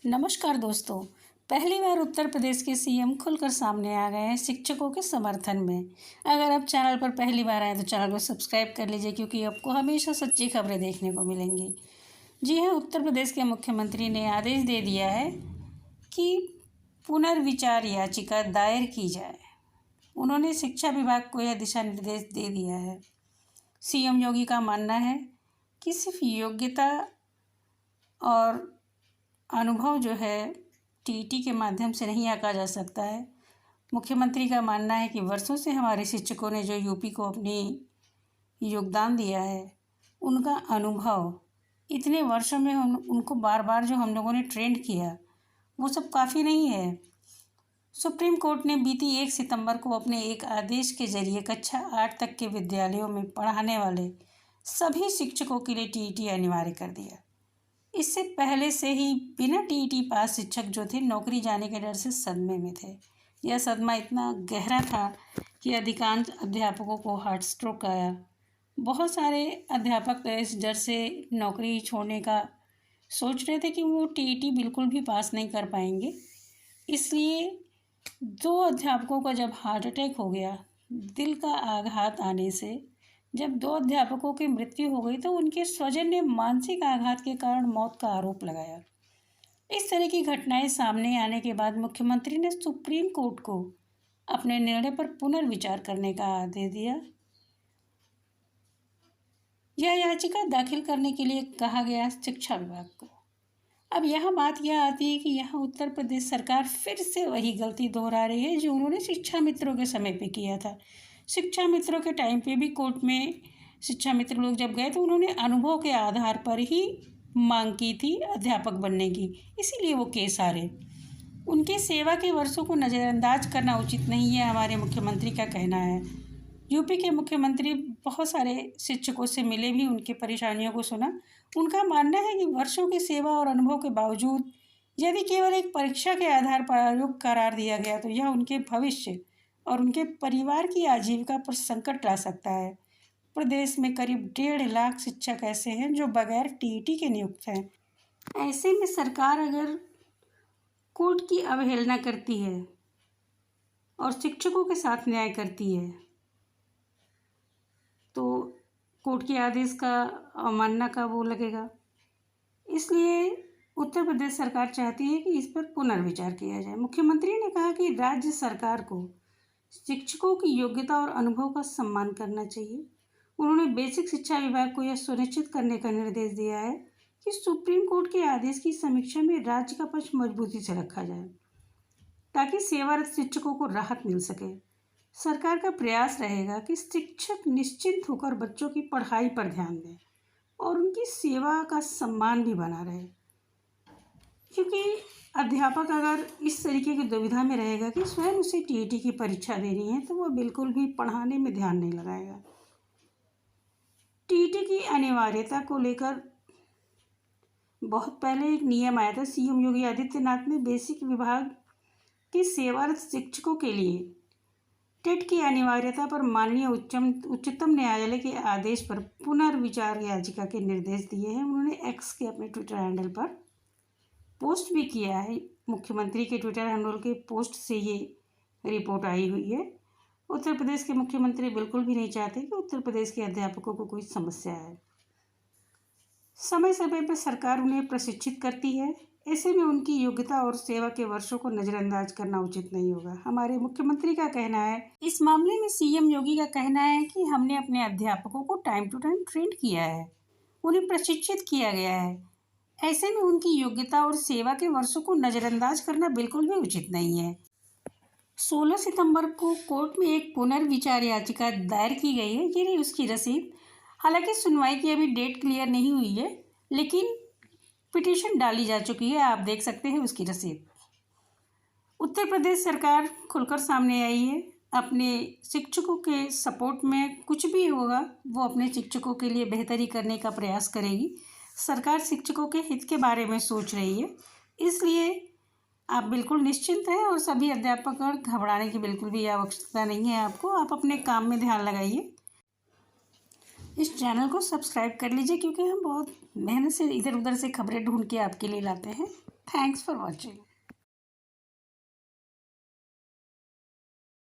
नमस्कार दोस्तों। पहली बार उत्तर प्रदेश के सीएम खुलकर सामने आ गए हैं शिक्षकों के समर्थन में। अगर आप चैनल पर पहली बार आए तो चैनल को सब्सक्राइब कर लीजिए, क्योंकि आपको हमेशा सच्ची खबरें देखने को मिलेंगी। जी हाँ, उत्तर प्रदेश के मुख्यमंत्री ने आदेश दे दिया है कि पुनर्विचार याचिका दायर की जाए। उन्होंने शिक्षा विभाग को यह दिशा निर्देश दे दिया है। सीएम योगी का मानना है कि सिर्फ योग्यता और अनुभव जो है टीईटी के माध्यम से नहीं आंका जा सकता है। मुख्यमंत्री का मानना है कि वर्षों से हमारे शिक्षकों ने जो यूपी को अपनी योगदान दिया है, उनका अनुभव इतने वर्षों में उनको बार बार जो हम लोगों ने ट्रेंड किया, वो सब काफ़ी नहीं है। सुप्रीम कोर्ट ने बीती 1 सितंबर को अपने एक आदेश के जरिए कक्षा 8 तक के विद्यालयों में पढ़ाने वाले सभी शिक्षकों के लिए टीईटी अनिवार्य कर दिया। इससे पहले से ही बिना टीईटी पास शिक्षक जो थे, नौकरी जाने के डर से सदमे में थे। यह सदमा इतना गहरा था कि अधिकांश अध्यापकों को हार्ट स्ट्रोक आया। बहुत सारे अध्यापक इस डर से नौकरी छोड़ने का सोच रहे थे कि वो टीईटी बिल्कुल भी पास नहीं कर पाएंगे। इसलिए 2 अध्यापकों का जब हार्ट अटैक हो गया, दिल का आघात आने से जब 2 अध्यापकों की मृत्यु हो गई, तो उनके स्वजन ने मानसिक आघात के कारण मौत का आरोप लगाया। इस तरह की घटनाएं सामने आने के बाद मुख्यमंत्री ने सुप्रीम कोर्ट को अपने निर्णय पर पुनर्विचार करने का आदेश दिया। यह याचिका दाखिल करने के लिए कहा गया शिक्षा विभाग को। अब यहाँ बात यह आती है कि यहाँ उत्तर प्रदेश सरकार फिर से वही गलती दोहरा रही है जो उन्होंने शिक्षा मित्रों के समय पे किया था। शिक्षा मित्रों के टाइम पे भी कोर्ट में शिक्षा मित्र लोग जब गए तो उन्होंने अनुभव के आधार पर ही मांग की थी अध्यापक बनने की, इसीलिए वो केस हारे। उनके सेवा के वर्षों को नज़रअंदाज करना उचित नहीं है, हमारे मुख्यमंत्री का कहना है। यूपी के मुख्यमंत्री बहुत सारे शिक्षकों से मिले भी, उनकी परेशानियों को सुना। उनका मानना है कि वर्षों की सेवा और अनुभव के बावजूद यदि केवल एक परीक्षा के आधार पर अयोग्य करार दिया गया तो यह उनके भविष्य और उनके परिवार की आजीविका पर संकट ला सकता है। प्रदेश में करीब 1.5 लाख शिक्षक ऐसे हैं जो बगैर टीईटी के नियुक्त हैं। ऐसे में सरकार अगर कोर्ट की अवहेलना करती है और शिक्षकों के साथ न्याय करती है तो कोर्ट के आदेश का अवमानना का वो लगेगा। इसलिए उत्तर प्रदेश सरकार चाहती है कि इस पर पुनर्विचार किया जाए। मुख्यमंत्री ने कहा कि राज्य सरकार को शिक्षकों की योग्यता और अनुभव का सम्मान करना चाहिए। उन्होंने बेसिक शिक्षा विभाग को यह सुनिश्चित करने का निर्देश दिया है कि सुप्रीम कोर्ट के आदेश की समीक्षा में राज्य का पक्ष मजबूती से रखा जाए, ताकि सेवारत शिक्षकों को राहत मिल सके। सरकार का प्रयास रहेगा कि शिक्षक निश्चिंत होकर बच्चों की पढ़ाई पर ध्यान दें और उनकी सेवा का सम्मान भी बना रहे, क्योंकि अध्यापक अगर इस तरीके की दुविधा में रहेगा कि स्वयं उसे टीईटी की परीक्षा देनी है तो वह बिल्कुल भी पढ़ाने में ध्यान नहीं लगाएगा। टीईटी की अनिवार्यता को लेकर बहुत पहले एक नियम आया था। सीएम योगी आदित्यनाथ ने बेसिक विभाग के सेवारत शिक्षकों के लिए टेट की अनिवार्यता पर माननीय उच्चतम न्यायालय के आदेश पर पुनर्विचार याचिका के निर्देश दिए हैं। उन्होंने एक्स के अपने ट्विटर हैंडल पर पोस्ट भी किया है। मुख्यमंत्री के ट्विटर हैंडल के पोस्ट से ये रिपोर्ट आई हुई है। उत्तर प्रदेश के मुख्यमंत्री बिल्कुल भी नहीं चाहते कि उत्तर प्रदेश के अध्यापकों को कोई समस्या है। समय समय पर सरकार उन्हें प्रशिक्षित करती है, ऐसे में उनकी योग्यता और सेवा के वर्षों को नज़रअंदाज करना उचित नहीं होगा। हमारे मुख्यमंत्री का कहना है, इस मामले में सीएम योगी का कहना है कि हमने अपने अध्यापकों को टाइम टू टाइम ट्रेंड किया है, उन्हें प्रशिक्षित किया गया है। ऐसे में उनकी योग्यता और सेवा के वर्षों को नज़रअंदाज करना बिल्कुल भी उचित नहीं है। 16 सितंबर को कोर्ट में एक पुनर्विचार याचिका दायर की गई है, ये रही उसकी रसीद। हालांकि सुनवाई की अभी डेट क्लियर नहीं हुई है, लेकिन पिटीशन डाली जा चुकी है, आप देख सकते हैं उसकी रसीद। उत्तर प्रदेश सरकार खुलकर सामने आई है। अपने शिक्षकों के सपोर्ट में कुछ भी होगा वो अपने शिक्षकों के लिए बेहतरी करने का प्रयास करेगी। सरकार शिक्षकों के हित के बारे में सोच रही है, इसलिए आप बिल्कुल निश्चिंत हैं और सभी अध्यापक घबराने की बिल्कुल भी आवश्यकता नहीं है आपको। आप अपने काम में ध्यान लगाइए। इस चैनल को सब्सक्राइब कर लीजिए, क्योंकि हम बहुत मेहनत से इधर उधर से खबरें ढूंढ के आपके लिए लाते हैं। Thanks for watching.